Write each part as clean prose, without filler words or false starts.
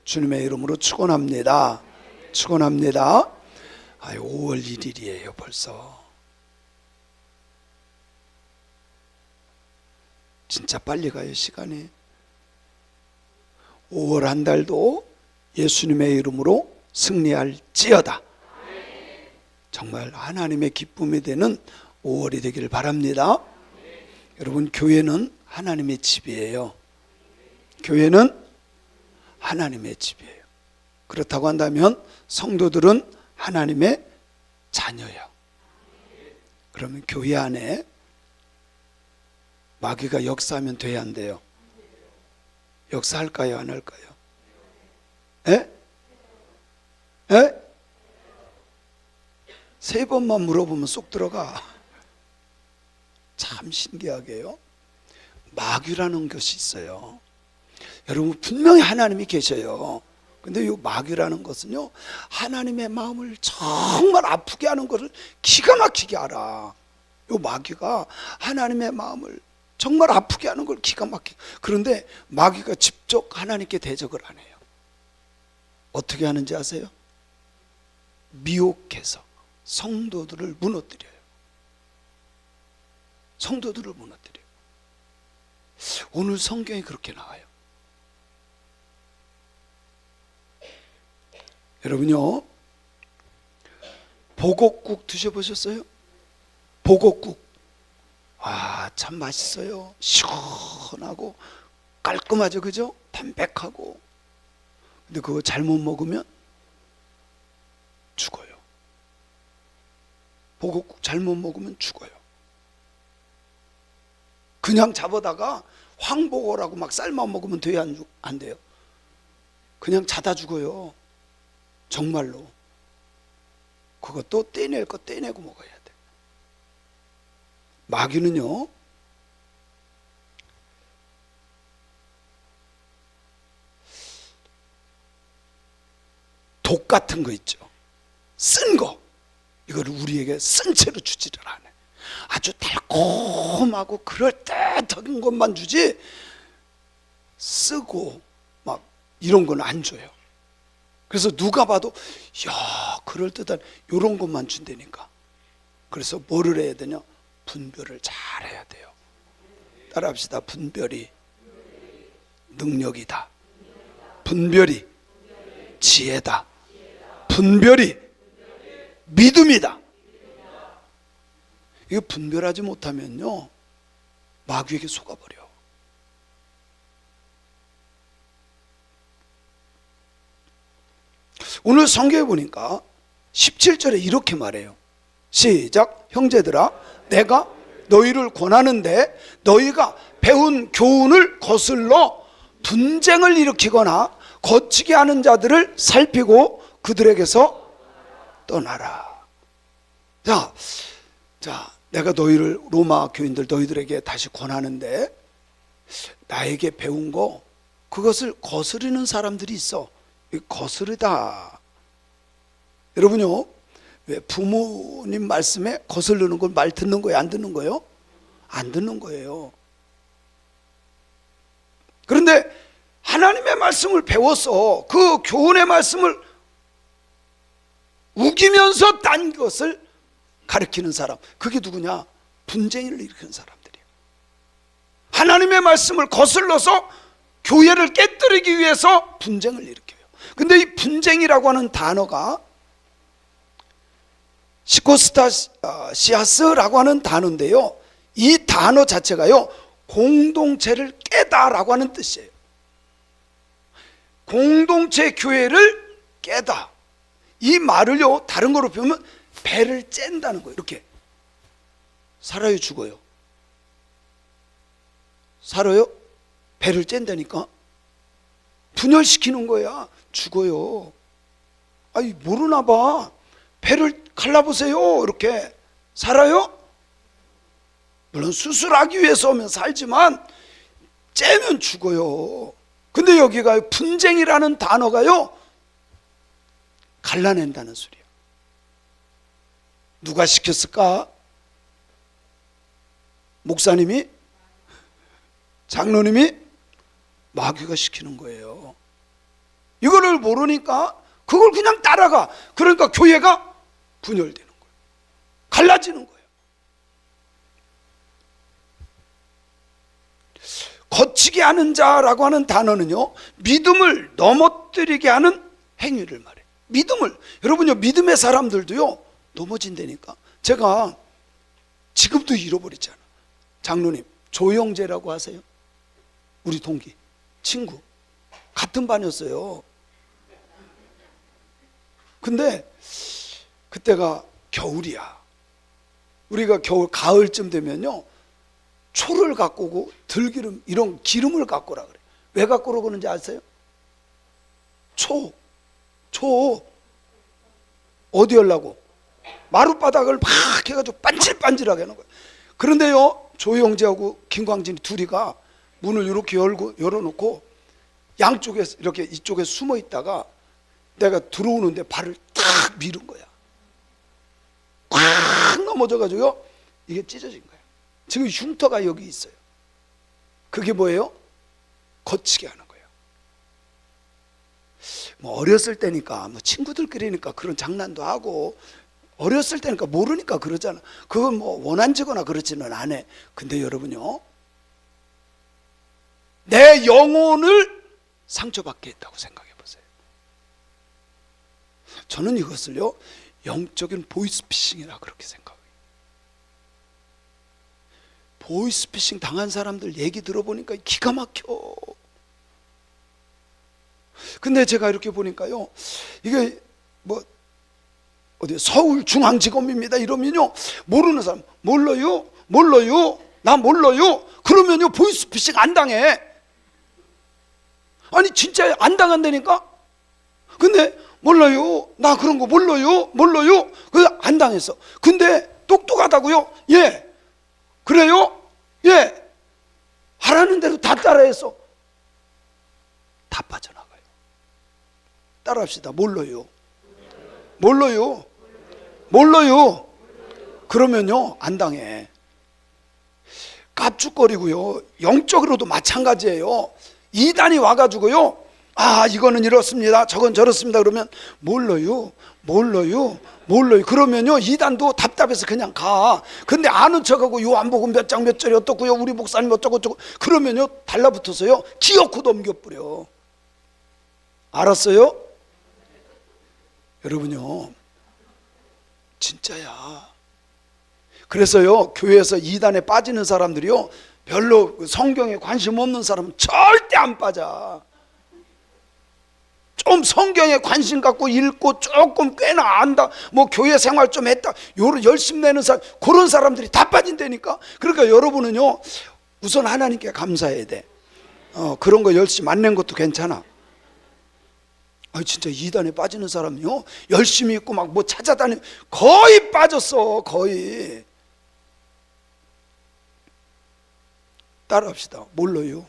주님의 이름으로 축원합니다. 축원합니다. 5월 1일이에요 벌써. 진짜 빨리 가요 시간이. 5월 한 달도 예수님의 이름으로 승리할지어다. 정말 하나님의 기쁨이 되는 5월이 되기를 바랍니다. 여러분, 교회는 하나님의 집이에요. 교회는 하나님의 집이에요. 그렇다고 한다면 성도들은 하나님의 자녀예요. 그러면 교회 안에 마귀가 역사하면 돼야 안 돼요? 역사할까요? 안 할까요? 에? 에? 세 번만 물어보면 쏙 들어가. 참 신기하게요. 마귀라는 것이 있어요. 여러분, 분명히 하나님이 계셔요. 근데 이 마귀라는 것은요, 하나님의 마음을 정말 아프게 하는 것을 기가 막히게 알아. 이 마귀가 하나님의 마음을 정말 아프게 하는 걸 기가 막히게. 그런데 마귀가 직접 하나님께 대적을 안 해요. 어떻게 하는지 아세요? 미혹해서 성도들을 무너뜨려요. 성도들을 무너뜨려요. 오늘 성경이 그렇게 나와요. 여러분요, 보곡국 드셔보셨어요? 보곡국. 참 맛있어요. 시원하고 깔끔하죠, 그죠? 담백하고. 근데 그거 잘못 먹으면 죽어요. 보곡국 잘못 먹으면 죽어요. 그냥 잡아다가 황보고라고 막 삶아 먹으면 돼요, 안 돼요? 그냥 자다 죽어요. 정말로. 그것도 떼낼 거 떼내고 먹어야 돼. 마귀는요, 독 같은 거 있죠. 쓴 거. 이거를 우리에게 쓴 채로 주지를 않아요. 아주 달콤하고 그럴듯한 것만 주지, 쓰고 막 이런 건 안 줘요. 그래서 누가 봐도 야, 그럴듯한 이런 것만 준다니까. 그래서 뭐를 해야 되냐? 분별을 잘 해야 돼요. 따라합시다. 분별이 능력이다. 분별이 지혜다. 분별이 믿음이다. 이거 분별하지 못하면요, 마귀에게 속아버려. 오늘 성경에 보니까 17절에 이렇게 말해요. 시작. 형제들아, 내가 너희를 권하는데 너희가 배운 교훈을 거슬러 분쟁을 일으키거나 거치게 하는 자들을 살피고 그들에게서 떠나라. 자, 내가 너희를, 로마 교인들 너희들에게 다시 권하는데 나에게 배운 거, 그것을 거스르는 사람들이 있어. 거스르다. 여러분요, 왜 부모님 말씀에 거스르는 걸 말 듣는 거예요? 안 듣는 거예요? 안 듣는 거예요. 그런데 하나님의 말씀을 배워서 그 교훈의 말씀을 우기면서 딴 것을 가르치는 사람, 그게 누구냐? 분쟁을 일으키는 사람들이에요. 하나님의 말씀을 거슬러서 교회를 깨뜨리기 위해서 분쟁을 일으켜요. 근데 이 분쟁이라고 하는 단어가 시코스타시아스라고 하는 단어인데요, 이 단어 자체가요, 공동체를 깨다라고 하는 뜻이에요. 공동체 교회를 깨다. 이 말을요, 다른 거로 표현하면 배를 짠다는 거예요. 이렇게 살아요, 죽어요? 살아요? 배를 짠다니까. 분열시키는 거야. 죽어요. 아니, 모르나 봐. 배를 갈라보세요. 이렇게. 살아요? 물론 수술하기 위해서 오면 살지만 째면 죽어요. 근데 여기가 분쟁이라는 단어가요, 갈라낸다는 소리야. 누가 시켰을까? 목사님이? 장로님이? 마귀가 시키는 거예요. 이거를 모르니까 그걸 그냥 따라가. 그러니까 교회가 분열되는 거예요. 갈라지는 거예요. 거치게 하는 자라고 하는 단어는요, 믿음을 넘어뜨리게 하는 행위를 말해요. 믿음을, 여러분요, 믿음의 사람들도요 넘어진다니까. 제가 지금도 잃어버리잖아. 장로님, 조영재라고 하세요? 우리 동기, 친구, 같은 반이었어요. 근데 그때가 겨울이야. 우리가 겨울, 가을쯤 되면요 초를 갖고 오고 들기름, 이런 기름을 갖고 오라 그래. 왜 갖고 오라고 그러는지 아세요? 초 어디 하려고? 마룻바닥을 막 해가지고 반질반질하게 하는 거예요. 그런데요, 조영재하고 김광진이 둘이가 문을 이렇게 열어놓고 양쪽에 이렇게 이쪽에 숨어 있다가 내가 들어오는데 발을 딱 밀은 거야. 꽉 넘어져가지고요, 이게 찢어진 거야. 지금 흉터가 여기 있어요. 그게 뭐예요? 거치게 하는 거예요. 뭐 어렸을 때니까, 뭐 친구들끼리니까 그런 장난도 하고, 어렸을 때니까 모르니까 그러잖아. 그건 뭐 원한지거나 그렇지는 않아. 근데 여러분요, 내 영혼을 상처받게 했다고 생각해 보세요. 저는 이것을요, 영적인 보이스피싱이라 그렇게 생각해요. 보이스피싱 당한 사람들 얘기 들어보니까 기가 막혀. 근데 제가 이렇게 보니까요, 이게 뭐 어디 서울중앙지검입니다 이러면요, 모르는 사람 몰라요 나 몰라요 그러면요 보이스피싱 안 당해. 아니 진짜 안 당한다니까. 근데 몰라요, 나 그런 거 몰라요 그래서 안 당했어. 근데 똑똑하다고요? 예. 그래요? 예. 하라는 대로 다 따라해서 다 빠져나가요. 따라합시다. 몰라요. 그러면요 안 당해. 깝죽거리고요, 영적으로도 마찬가지예요. 이단이 와가지고요, 아 이거는 이렇습니다, 저건 저렇습니다 그러면 몰라요 그러면요 이단도 답답해서 그냥 가. 근데 아는 척하고 요한복음 몇 장 몇 절이 어떻고요, 우리 목사님 어쩌고 그러면요 달라붙어서요 기어코 넘겨버려. 알았어요? 여러분요, 진짜야. 그래서요 교회에서 이단에 빠지는 사람들이요, 별로 성경에 관심 없는 사람은 절대 안 빠져. 좀 성경에 관심 갖고 읽고 조금 꽤나 안다, 뭐 교회 생활 좀 했다, 요런 열심 내는 사람, 그런 사람들이 다 빠진다니까. 그러니까 여러분은요 우선 하나님께 감사해야 돼. 그런 거 열심히 안 낸 것도 괜찮아. 진짜 이단에 빠지는 사람이요, 열심히 있고 막 뭐 찾아다니고 거의 빠졌어. 거의. 따라합시다. 몰라요.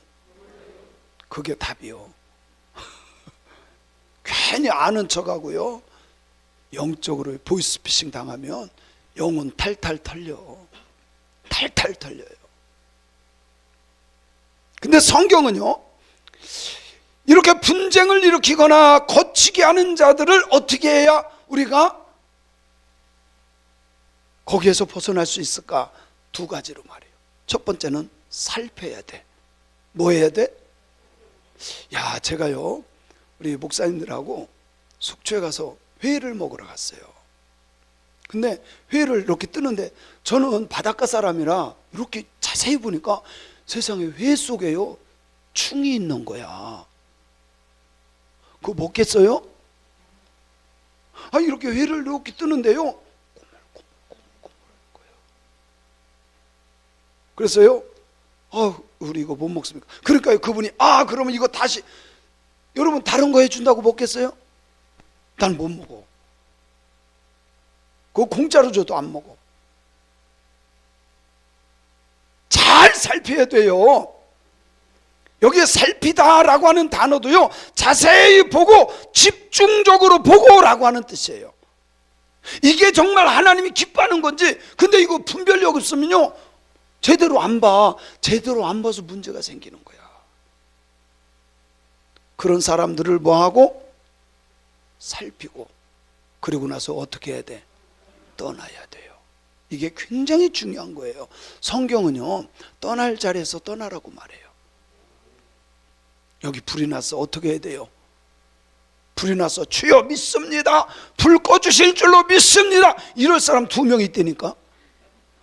그게 답이요. 괜히 아는 척하고요, 영적으로 보이스피싱 당하면 영혼 탈탈 털려요. 근데 성경은요, 이렇게 분쟁을 일으키거나 거치게 하는 자들을 어떻게 해야 우리가 거기에서 벗어날 수 있을까? 두 가지로 말해요. 첫 번째는 살펴야 돼. 뭐 해야 돼? 야, 제가요 우리 목사님들하고 속초에 가서 회를 먹으러 갔어요. 근데 회를 이렇게 뜨는데 저는 바닷가 사람이라 이렇게 자세히 보니까 세상에 회 속에요 충이 있는 거야. 그거 먹겠어요? 이렇게 회를 이렇게 뜨는데요 꼬물꼬물꼬물꼬물 거예요. 그래서요, 우리 이거 못 먹습니까? 그러니까 그분이 그러면 이거 다시, 여러분 다른 거 해준다고 먹겠어요? 난 못 먹어. 그거 공짜로 줘도 안 먹어. 잘 살펴야 돼요. 여기에 살피다라고 하는 단어도요, 자세히 보고 집중적으로 보고라고 하는 뜻이에요. 이게 정말 하나님이 기뻐하는 건지. 근데 이거 분별력 없으면요 제대로 안 봐. 제대로 안 봐서 문제가 생기는 거야. 그런 사람들을 뭐하고? 살피고 그리고 나서 어떻게 해야 돼? 떠나야 돼요. 이게 굉장히 중요한 거예요. 성경은요, 떠날 자리에서 떠나라고 말해요. 여기 불이 났어. 어떻게 해야 돼요? 불이 났어. 주여 믿습니다. 불 꺼주실 줄로 믿습니다. 이럴 사람 2명 있다니까.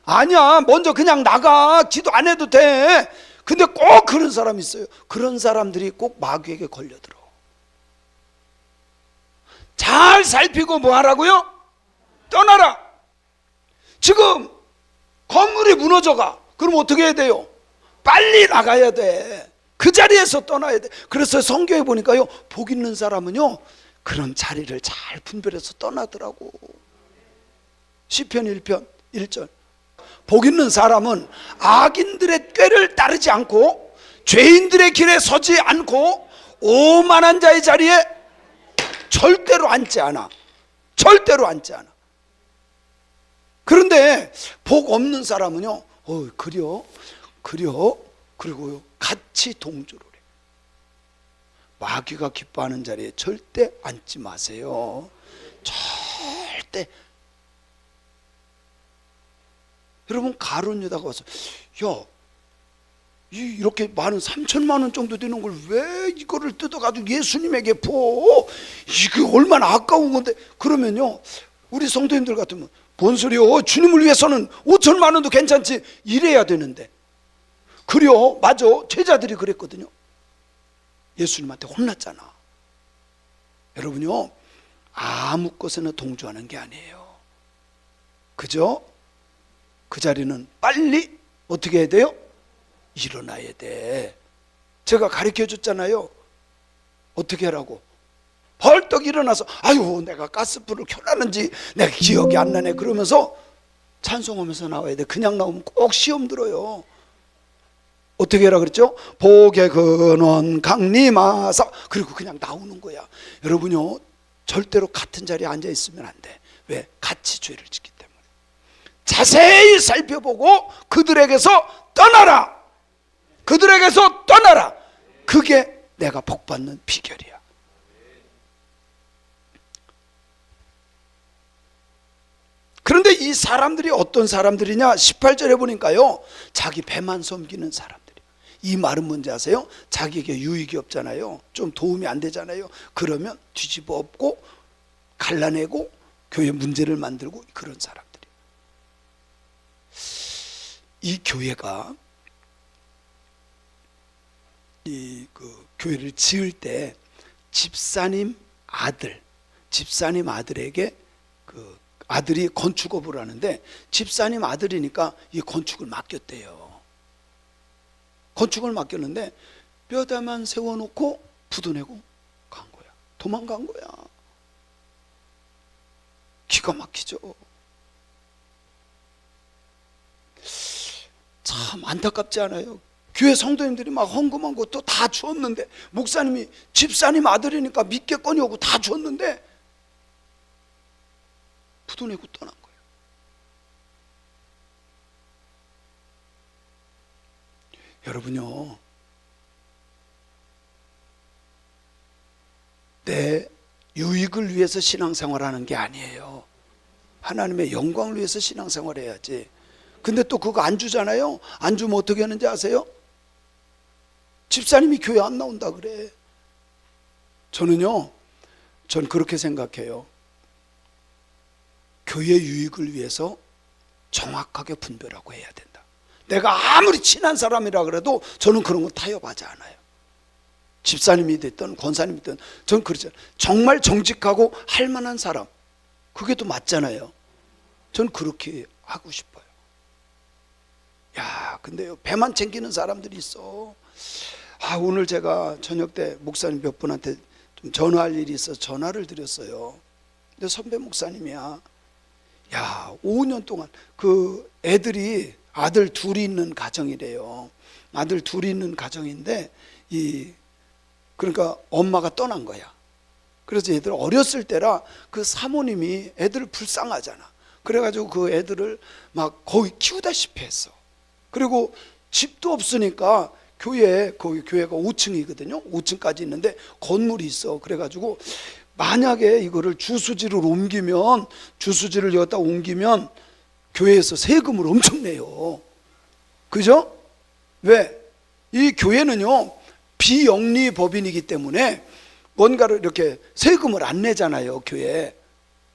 아니야, 먼저 그냥 나가. 기도 안 해도 돼. 근데 꼭 그런 사람이 있어요. 그런 사람들이 꼭 마귀에게 걸려들어. 잘 살피고 뭐 하라고요? 떠나라. 지금 건물이 무너져가. 그럼 어떻게 해야 돼요? 빨리 나가야 돼. 그 자리에서 떠나야 돼. 그래서 성경에 보니까요, 복 있는 사람은요, 그런 자리를 잘 분별해서 떠나더라고. 시편 1편 1절. 복 있는 사람은 악인들의 꾀를 따르지 않고 죄인들의 길에 서지 않고 오만한 자의 자리에 절대로 앉지 않아. 절대로 앉지 않아. 그런데 복 없는 사람은요, 그려. 그리고 같이 동조를 해. 마귀가 기뻐하는 자리에 절대 앉지 마세요. 절대. 여러분, 가룟 유다가 와서, 야, 이렇게 많은 3천만 원 정도 되는 걸 왜 이거를 뜯어가지고 예수님에게 부어? 이게 얼마나 아까운 건데. 그러면요, 우리 성도님들 같으면, 뭔 소리요? 주님을 위해서는 5천만 원도 괜찮지. 이래야 되는데. 그래요, 맞아. 제자들이 그랬거든요. 예수님한테 혼났잖아. 여러분요, 아무 것에나 동조하는 게 아니에요. 그죠? 그 자리는 빨리 어떻게 해야 돼요? 일어나야 돼. 제가 가르쳐 줬잖아요. 어떻게 하라고? 벌떡 일어나서, 아유, 내가 가스불을 켜놨는지 내가 기억이 안 나네. 그러면서 찬송하면서 나와야 돼. 그냥 나오면 꼭 시험 들어요. 어떻게 해라 그랬죠? 복의 근원 강림하사. 그리고 그냥 나오는 거야. 여러분요, 절대로 같은 자리에 앉아 있으면 안 돼. 왜? 같이 죄를 짓기 때문에. 자세히 살펴보고 그들에게서 떠나라. 그들에게서 떠나라. 그게 내가 복받는 비결이야. 그런데 이 사람들이 어떤 사람들이냐? 18절에 보니까요, 자기 배만 섬기는 사람들이에요. 이 말은 뭔지 아세요? 자기에게 유익이 없잖아요. 좀 도움이 안 되잖아요. 그러면 뒤집어 엎고 갈라내고 교회 문제를 만들고 그런 사람들이에요. 이 교회가 교회를 지을 때 집사님 아들에게 아들이 건축업을 하는데 집사님 아들이니까 이 건축을 맡겼대요. 건축을 맡겼는데 뼈다만 세워놓고 부도내고 간 거야. 도망간 거야. 기가 막히죠. 참 안타깝지 않아요? 교회 성도님들이 막 헌금한 것도 다 주었는데, 목사님이 집사님 아들이니까 믿겠거니 오고 다 주었는데 부도내고 떠난 거예요. 여러분요, 내 유익을 위해서 신앙생활하는 게 아니에요. 하나님의 영광을 위해서 신앙생활해야지. 근데 또 그거 안 주잖아요. 안 주면 어떻게 하는지 아세요? 집사님이 교회 안 나온다 그래. 전 그렇게 생각해요. 교회 유익을 위해서 정확하게 분별하고 해야 된다. 내가 아무리 친한 사람이라 그래도 저는 그런 거 타협하지 않아요. 집사님이 됐든 권사님이 됐든 전 그렇잖아요. 정말 정직하고 할 만한 사람, 그게 또 맞잖아요. 전 그렇게 하고 싶어요. 야, 근데요, 배만 챙기는 사람들이 있어. 오늘 제가 저녁 때 목사님 몇 분한테 좀 전화할 일이 있어서 전화를 드렸어요. 근데 선배 목사님이야. 야, 5년 동안 그 애들이 아들 둘이 있는 가정이래요. 아들 둘이 있는 가정인데 그러니까 엄마가 떠난 거야. 그래서 애들 어렸을 때라 그 사모님이 애들을 불쌍하잖아. 그래가지고 그 애들을 막 거의 키우다시피 했어. 그리고 집도 없으니까 거기 교회가 5층이거든요. 5층까지 있는데 건물이 있어. 그래가지고 만약에 이거를 주수지를 옮기면, 주수지를 여기다 옮기면 교회에서 세금을 엄청 내요. 그죠? 왜? 이 교회는요, 비영리 법인이기 때문에 뭔가를 이렇게 세금을 안 내잖아요. 교회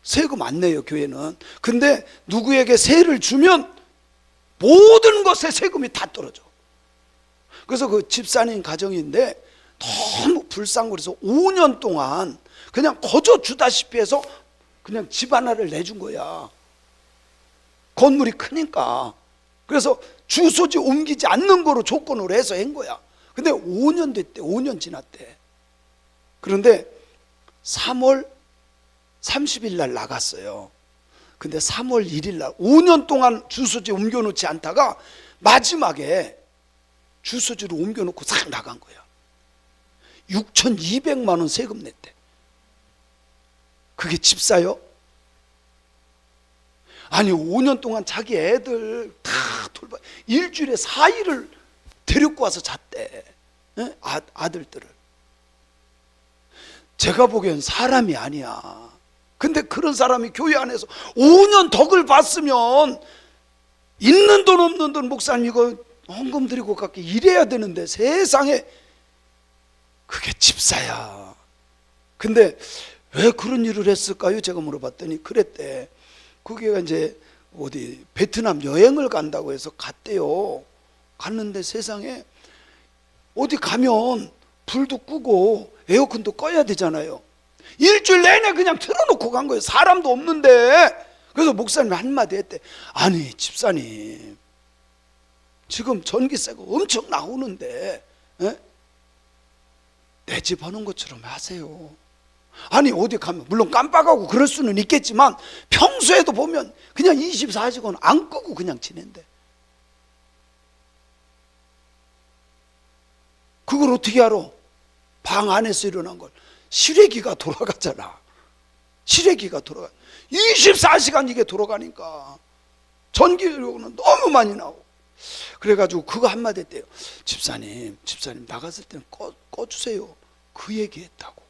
세금 안 내요, 교회는. 근데 누구에게 세를 주면 모든 것에 세금이 다 떨어져. 그래서 그 집사님 가정인데 너무 불쌍해서 5년 동안 그냥 거저 주다시피 해서 그냥 집 하나를 내준 거야. 건물이 크니까. 그래서 주소지 옮기지 않는 거로 조건으로 해서 한 거야. 근데 5년 됐대. 5년 지났대. 그런데 3월 30일 날 나갔어요. 근데 3월 1일 날 5년 동안 주소지 옮겨놓지 않다가 마지막에 주소지로 옮겨놓고 싹 나간 거야. 6,200만 원 세금 냈대. 그게 집사요? 아니 5년 동안 자기 애들 다 돌봐, 일주일에 4일을 데리고 와서 잤대. 아들들을. 제가 보기엔 사람이 아니야. 근데 그런 사람이 교회 안에서 5년 덕을 봤으면 있는 돈 없는 돈 목사님 이거 헌금 드리고 갈게 이래야 되는데 세상에 그게 집사야. 근데 왜 그런 일을 했을까요? 제가 물어봤더니 그랬대. 그게 이제 어디 베트남 여행을 간다고 해서 갔대요. 갔는데 세상에 어디 가면 불도 끄고 에어컨도 꺼야 되잖아요. 일주일 내내 그냥 틀어놓고 간 거예요. 사람도 없는데. 그래서 목사님이 한마디 했대. 아니 집사님 지금 전기세가 엄청 나오는데 내 집 하는 것처럼 하세요. 아니 어디 가면 물론 깜빡하고 그럴 수는 있겠지만 평소에도 보면 그냥 24시간 안 끄고 그냥 지낸대. 그걸 어떻게 알아? 방 안에서 일어난 걸. 실외기가 돌아가잖아. 실외기가 돌아가. 24시간 이게 돌아가니까 전기료는 너무 많이 나오고. 그래가지고 그거 한마디 했대요. 집사님 나갔을 때는 꺼주세요. 그 얘기했다고.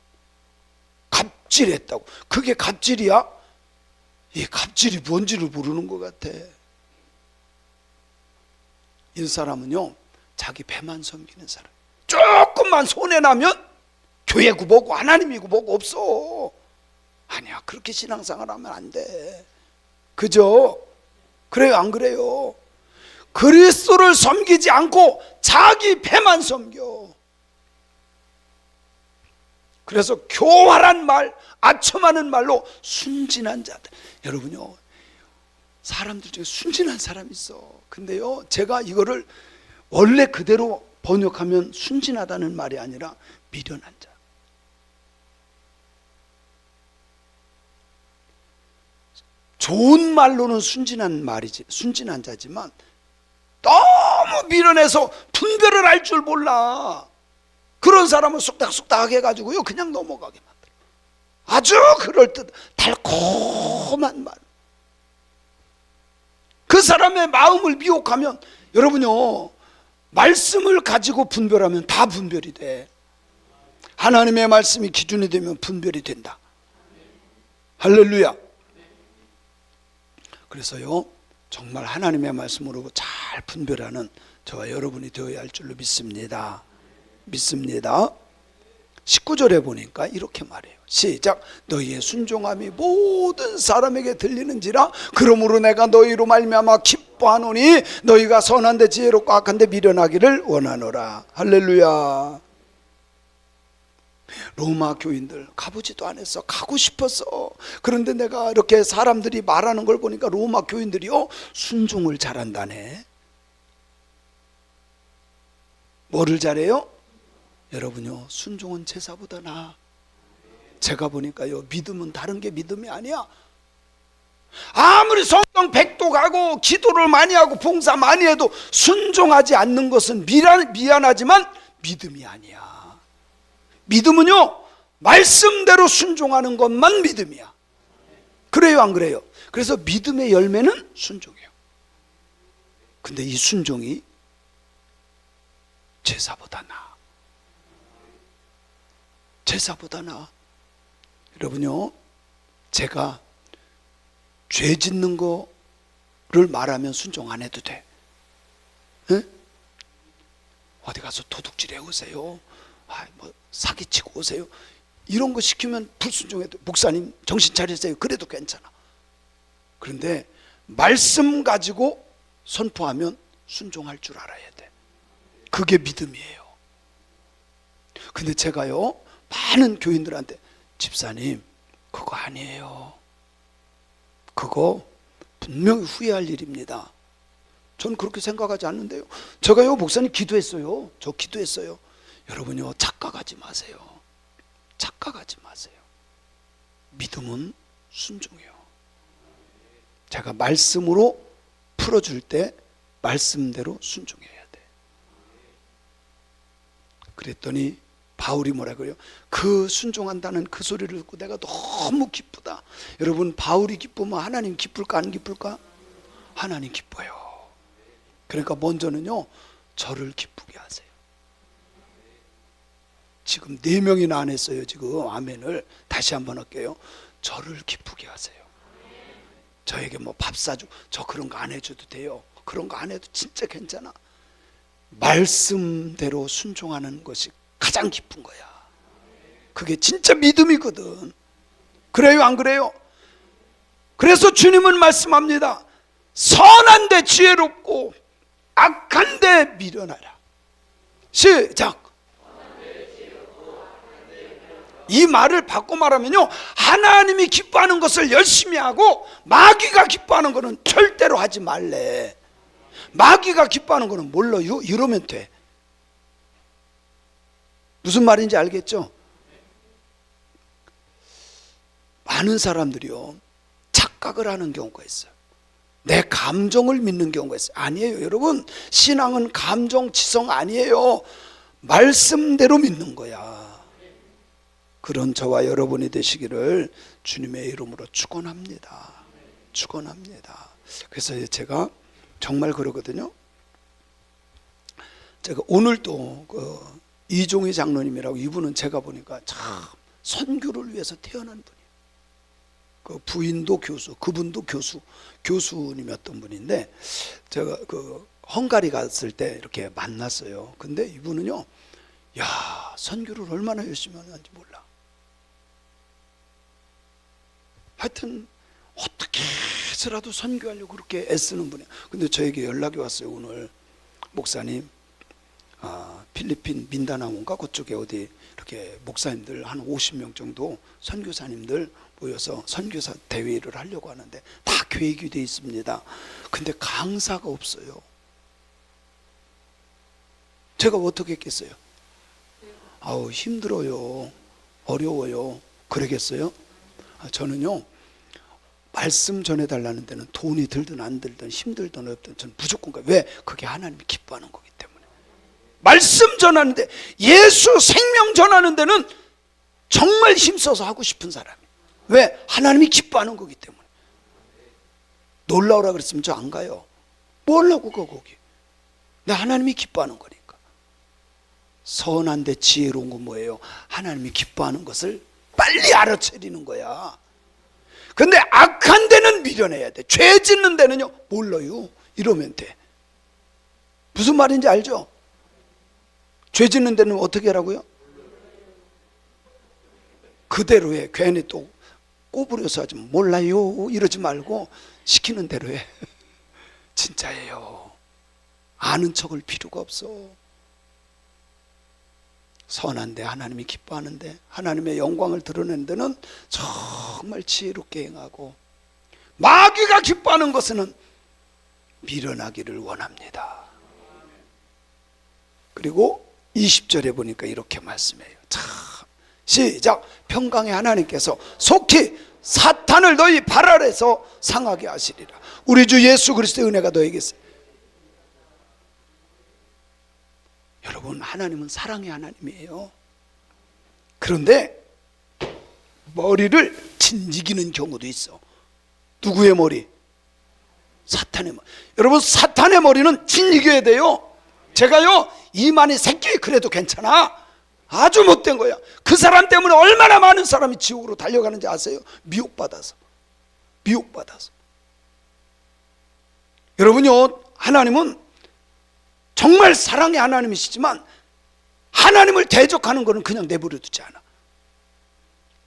갑질했다고. 그게 갑질이야? 이 갑질이 뭔지를 모르는 것 같아. 이 사람은요 자기 배만 섬기는 사람. 조금만 손해나면 교회고 뭐고 하나님이고 뭐고 없어. 아니야 그렇게 신앙생활 하면 안 돼. 그죠? 그래요 안 그래요? 그리스도를 섬기지 않고 자기 배만 섬겨. 그래서 교활한 말, 아첨하는 말로 순진한 자들. 여러분요 사람들 중에 순진한 사람이 있어. 근데요 제가 이거를 원래 그대로 번역하면 순진하다는 말이 아니라 미련한 자. 좋은 말로는 순진한 말이지, 순진한 자지만 너무 미련해서 분별을 할 줄 몰라. 그런 사람은 쑥닥쑥닥 해가지고요 그냥 넘어가게 만들어. 아주 그럴듯 달콤한 말. 그 사람의 마음을 미혹하면 여러분요 말씀을 가지고 분별하면 다 분별이 돼. 하나님의 말씀이 기준이 되면 분별이 된다. 할렐루야. 그래서요 정말 하나님의 말씀으로 잘 분별하는 저와 여러분이 되어야 할 줄로 믿습니다. 19절에 보니까 이렇게 말해요. 시작. 너희의 순종함이 모든 사람에게 들리는지라 그러므로 내가 너희로 말미암아 기뻐하노니 너희가 선한데 지혜롭고 악한데 미련하기를 원하노라. 할렐루야. 로마 교인들 가보지도 않았어. 가고 싶었어. 그런데 내가 이렇게 사람들이 말하는 걸 보니까 로마 교인들이요 순종을 잘한다네. 뭐를 잘해요? 여러분요 순종은 제사보다 나아. 제가 보니까요 믿음은 다른 게 믿음이 아니야. 아무리 성경 100도 가고 기도를 많이 하고 봉사 많이 해도 순종하지 않는 것은 미안하지만 믿음이 아니야. 믿음은요 말씀대로 순종하는 것만 믿음이야. 그래요 안 그래요? 그래서 믿음의 열매는 순종이에요. 근데 이 순종이 제사보다 나아. 제사보다 나아. 여러분요, 제가 죄 짓는 거를 말하면 순종 안 해도 돼. 응? 어디 가서 도둑질해 오세요. 뭐 사기치고 오세요. 이런 거 시키면 불순종해도, 목사님 정신 차리세요. 그래도 괜찮아. 그런데 말씀 가지고 선포하면 순종할 줄 알아야 돼. 그게 믿음이에요. 근데 제가요, 많은 교인들한테, 집사님 그거 아니에요. 그거 분명히 후회할 일입니다. 저는 그렇게 생각하지 않는데요. 제가요, 목사님 기도했어요. 저 기도했어요. 여러분요, 착각하지 마세요. 착각하지 마세요. 믿음은 순종이요. 제가 말씀으로 풀어줄 때 말씀대로 순종해야 돼. 그랬더니 바울이 뭐라 그래요? 그 순종한다는 그 소리를 듣고 내가 너무 기쁘다. 여러분, 바울이 기쁘면 하나님 기쁠까 안 기쁠까? 하나님 기뻐요. 그러니까 먼저는요, 저를 기쁘게 하세요. 지금 4명이나 안 했어요. 지금 아멘을 다시 한번 할게요. 저를 기쁘게 하세요. 저에게 뭐 밥 사주고, 저 그런 거 안 해줘도 돼요. 그런 거 안 해도 진짜 괜찮아. 말씀대로 순종하는 것이 가장 기쁜 거야. 그게 진짜 믿음이거든. 그래요, 안 그래요? 그래서 주님은 말씀합니다. 선한데 지혜롭고 악한데 미련하라. 시작. 이 말을 바꿔 말하면요, 하나님이 기뻐하는 것을 열심히 하고 마귀가 기뻐하는 것은 절대로 하지 말래. 마귀가 기뻐하는 것은 몰라요. 이러면 돼. 무슨 말인지 알겠죠? 많은 사람들이요, 착각을 하는 경우가 있어요. 내 감정을 믿는 경우가 있어요. 아니에요, 여러분. 신앙은 감정, 지성 아니에요. 말씀대로 믿는 거야. 그런 저와 여러분이 되시기를 주님의 이름으로 축원합니다. 축원합니다. 그래서 제가 정말 그러거든요. 제가 오늘도 이종희 장로님이라고, 이분은 제가 보니까 참 선교를 위해서 태어난 분이에요. 그 부인도 교수, 그분도 교수님이었던 분인데, 제가 그 헝가리 갔을 때 이렇게 만났어요. 근데 이분은요, 야, 선교를 얼마나 열심히 하는지 몰라. 하여튼 어떻게 해서라도 선교하려고 그렇게 애쓰는 분이에요. 근데 저에게 연락이 왔어요. 오늘 목사님, 필리핀 민다나오인가 그쪽에 어디 이렇게 목사님들 한 50명 정도 선교사님들 모여서 선교사 대회를 하려고 하는데 다 계획이 돼 있습니다. 근데 강사가 없어요. 제가 어떻게 했겠어요? 아우, 힘들어요. 어려워요. 그러겠어요? 저는요, 말씀 전해달라는 데는 돈이 들든 안 들든 힘들든 없든 저는 무조건 가요. 왜? 그게 하나님이 기뻐하는 거기 때문에. 말씀 전하는데, 예수 생명 전하는 데는 정말 힘써서 하고 싶은 사람이. 왜? 하나님이 기뻐하는 거기 때문에. 놀라우라 그랬으면 저 안 가요. 뭐 하려고 가 거기. 근데 하나님이 기뻐하는 거니까. 선한데 지혜로운 건 뭐예요? 하나님이 기뻐하는 것을 빨리 알아차리는 거야. 근데 악한 데는 미련해야 돼. 죄 짓는 데는요, 몰라요. 이러면 돼. 무슨 말인지 알죠? 죄 짓는 데는 어떻게 하라고요? 그대로 해. 괜히 또 꼬부려서 하지 몰라요 이러지 말고 시키는 대로 해. 진짜예요. 아는 척할 필요가 없어. 선한데 하나님이 기뻐하는데, 하나님의 영광을 드러내는 데는 정말 지혜롭게 행하고, 마귀가 기뻐하는 것은 미련하기를 원합니다. 그리고 20절에 보니까 이렇게 말씀해요. 참, 시작. 평강의 하나님께서 속히 사탄을 너희 발 아래서 상하게 하시리라. 우리 주 예수 그리스도의 은혜가 너에게 있어요. 여러분, 하나님은 사랑의 하나님이에요. 그런데 머리를 진지기는 경우도 있어. 누구의 머리? 사탄의 머리. 여러분, 사탄의 머리는 진이겨야 돼요. 제가요, 이만희 새끼 그래도 괜찮아. 아주 못된 거야. 그 사람 때문에 얼마나 많은 사람이 지옥으로 달려가는지 아세요? 미혹받아서. 여러분요, 하나님은 정말 사랑의 하나님이시지만 하나님을 대적하는 거는 그냥 내버려 두지 않아.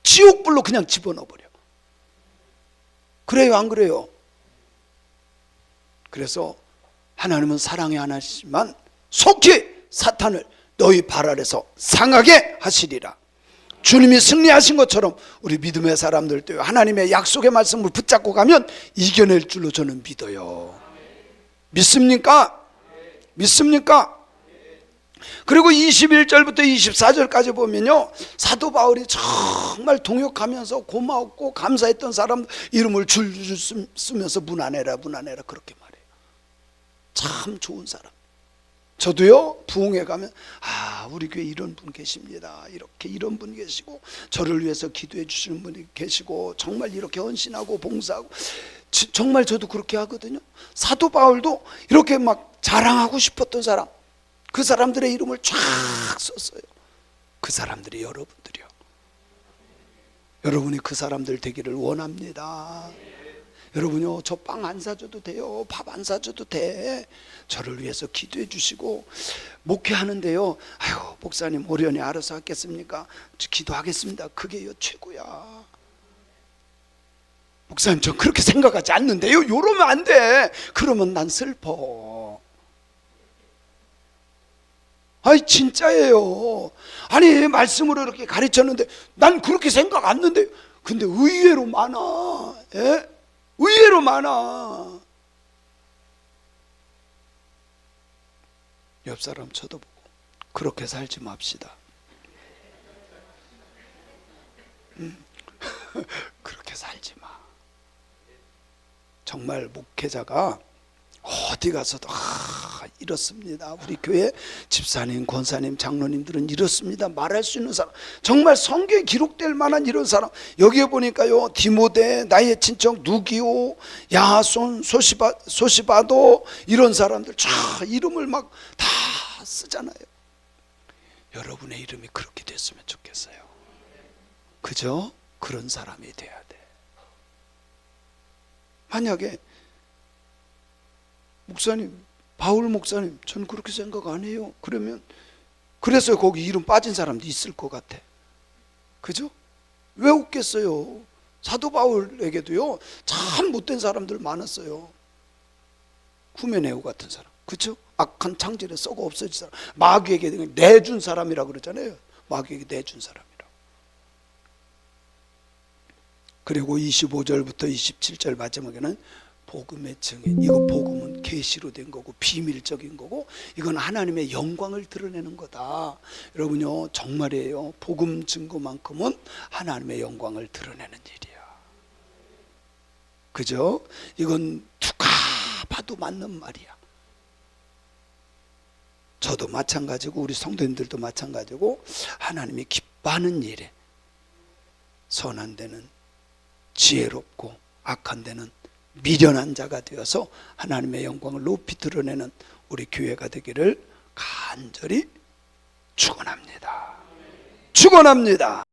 지옥불로 그냥 집어넣어버려. 그래요, 안 그래요? 그래서 하나님은 사랑의 하나님이시지만 속히 사탄을 너희 발 아래서 상하게 하시리라. 주님이 승리하신 것처럼 우리 믿음의 사람들도 하나님의 약속의 말씀을 붙잡고 가면 이겨낼 줄로 저는 믿어요. 믿습니까? 믿습니까? 그리고 21절부터 24절까지 보면요, 사도 바울이 정말 동역하면서 고마웠고 감사했던 사람 이름을 줄줄 쓰면서 문안해라 그렇게 말해요. 참 좋은 사람. 저도요, 부흥회 가면 우리 교회 이런 분 계십니다, 이런 분 계시고 저를 위해서 기도해 주시는 분이 계시고 정말 이렇게 헌신하고 봉사하고, 정말 저도 그렇게 하거든요. 사도 바울도 이렇게 막 자랑하고 싶었던 사람, 그 사람들의 이름을 쫙 썼어요. 그 사람들이 여러분들이요. 여러분이 그 사람들 되기를 원합니다. 여러분요, 저 빵 안 사줘도 돼요, 밥 안 사줘도 돼, 저를 위해서 기도해 주시고 목회하는데요, 아유 목사님 오련히 알아서 하겠습니까? 기도하겠습니다. 그게요 최고야. 목사님 저 그렇게 생각하지 않는데요, 이러면 안 돼. 그러면 난 슬퍼. 아니 진짜예요. 아니 말씀으로 이렇게 가르쳤는데 난 그렇게 생각 안 했는데, 근데 의외로 많아. 예? 의외로 많아. 옆 사람 쳐다보고 그렇게 살지 맙시다. 그렇게 살지 마. 정말 목회자가 어디 가서도 이렇습니다. 우리 교회 집사님, 권사님, 장로님들은 이렇습니다. 말할 수 있는 사람, 정말 성경에 기록될 만한 이런 사람. 여기에 보니까요, 디모데, 나의 친척 누기오, 야손, 소시바도, 이런 사람들 쫙 이름을 막 다 쓰잖아요. 여러분의 이름이 그렇게 됐으면 좋겠어요. 그죠? 그런 사람이 돼야 돼. 만약에 목사님, 바울 목사님, 저는 그렇게 생각 안 해요, 그러면, 그래서 거기 이름 빠진 사람도 있을 것 같아. 그죠? 왜 없겠어요? 사도 바울에게도요 참 못된 사람들 많았어요. 후메네오 같은 사람, 그죠? 악한 창질에 썩어 없어진 사람, 마귀에게 내준 사람이라고 그러잖아요. 마귀에게 내준 사람이라고. 그리고 25절부터 27절 마지막에는 복음의 증인. 이거 복음은 계시로 된 거고 비밀적인 거고, 이건 하나님의 영광을 드러내는 거다. 여러분요, 정말이에요. 복음 증거만큼은 하나님의 영광을 드러내는 일이야. 그죠? 이건 누가 봐도 맞는 말이야. 저도 마찬가지고 우리 성도님들도 마찬가지고, 하나님이 기뻐하는 일에 선한 데는 지혜롭고 악한 데는 미련한 자가 되어서 하나님의 영광을 높이 드러내는 우리 교회가 되기를 간절히 축원합니다. 축원합니다.